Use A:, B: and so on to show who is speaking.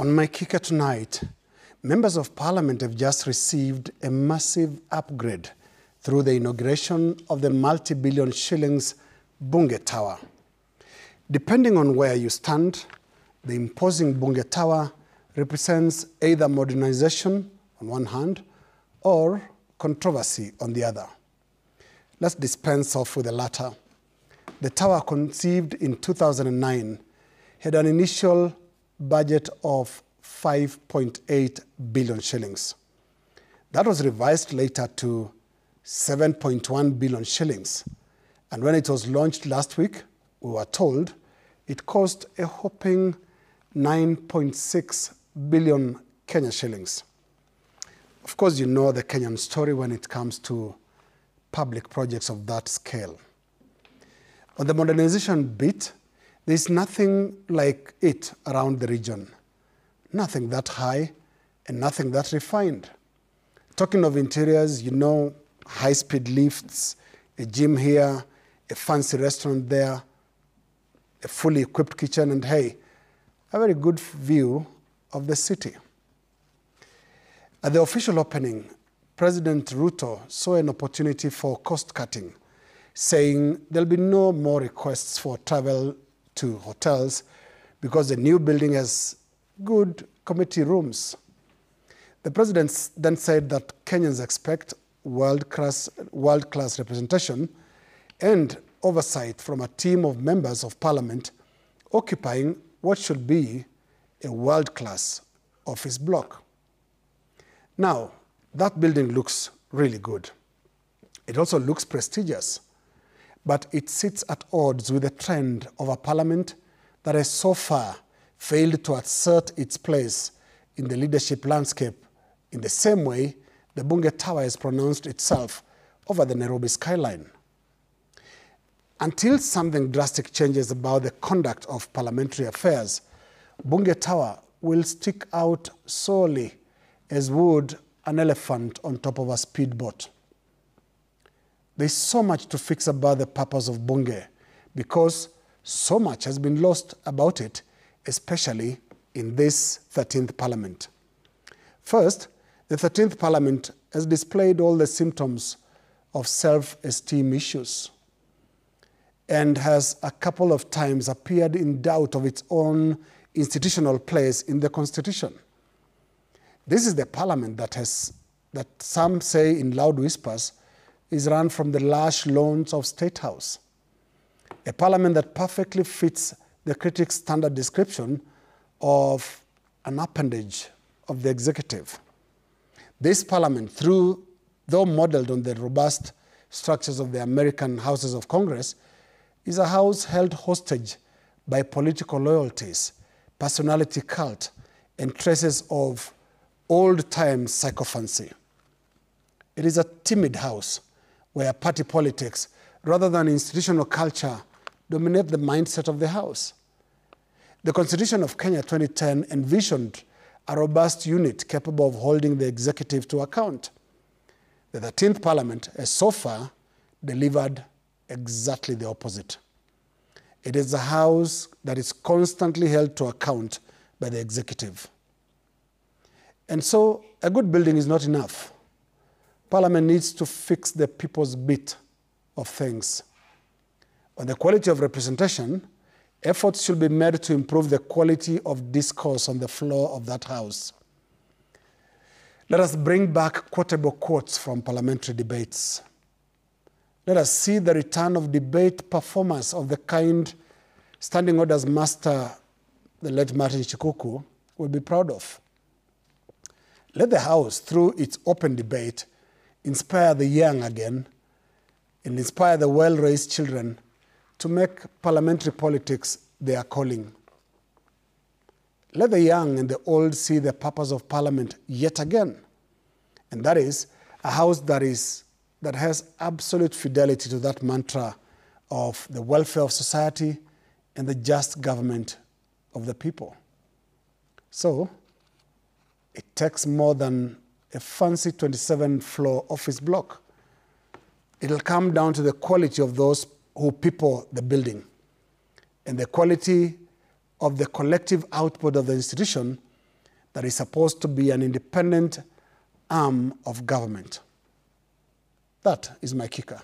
A: On my kicker tonight, members of parliament have just received a massive upgrade through the inauguration of the multi-billion shillings Bunge Tower. Depending on where you stand, the imposing Bunge Tower represents either modernization on one hand or controversy on the other. Let's dispense off with the latter. The tower, conceived in 2009, had an initial budget of 5.8 billion shillings. That was revised later to 7.1 billion shillings. And when it was launched last week, we were told it cost a whopping 9.6 billion Kenya shillings. Of course, you know the Kenyan story when it comes to public projects of that scale. On the modernization bit, there's nothing like it around the region. Nothing that high and nothing that refined. Talking of interiors, you know, high-speed lifts, a gym here, a fancy restaurant there, a fully equipped kitchen, and hey, a very good view of the city. At the official opening, President Ruto saw an opportunity for cost-cutting, saying there'll be no more requests for travel to hotels because the new building has good committee rooms. The president then said that Kenyans expect world-class representation and oversight from a team of members of parliament occupying what should be a world-class office block. Now, that building looks really good. It also looks prestigious, but it sits at odds with the trend of a parliament that has so far failed to assert its place in the leadership landscape in the same way the Bunge Tower has pronounced itself over the Nairobi skyline. Until something drastic changes about the conduct of parliamentary affairs, Bunge Tower will stick out solely as would an elephant on top of a speedboat. There's so much to fix about the purpose of Bunge because so much has been lost about it, especially in this 13th Parliament. First, the 13th Parliament has displayed all the symptoms of self-esteem issues and has a couple of times appeared in doubt of its own institutional place in the Constitution. This is the Parliament that some say in loud whispers is run from the lush lawns of State House. A Parliament that perfectly fits the critics' standard description of an appendage of the executive. This Parliament, though modeled on the robust structures of the American Houses of Congress, is a house held hostage by political loyalties, personality cult, and traces of old-time sycophancy. It is a timid house where party politics, rather than institutional culture, dominate the mindset of the House. The Constitution of Kenya 2010 envisioned a robust unit capable of holding the executive to account. The 13th Parliament has so far delivered exactly the opposite. It is a house that is constantly held to account by the executive. And so a good building is not enough. Parliament needs to fix the people's bit of things. On the quality of representation, efforts should be made to improve the quality of discourse on the floor of that house. Let us bring back quotable quotes from parliamentary debates. Let us see the return of debate performance of the kind Standing Orders Master, the late Martin Chikuku, will be proud of. Let the House, through its open debate, inspire the young again and inspire the well-raised children to make parliamentary politics their calling. Let the young and the old see the purpose of Parliament yet again, and that is a house that has absolute fidelity to that mantra of the welfare of society and the just government of the people. So, it takes more than a fancy 27-floor office block. It'll come down to the quality of those who people the building and the quality of the collective output of the institution that is supposed to be an independent arm of government. That is my kicker.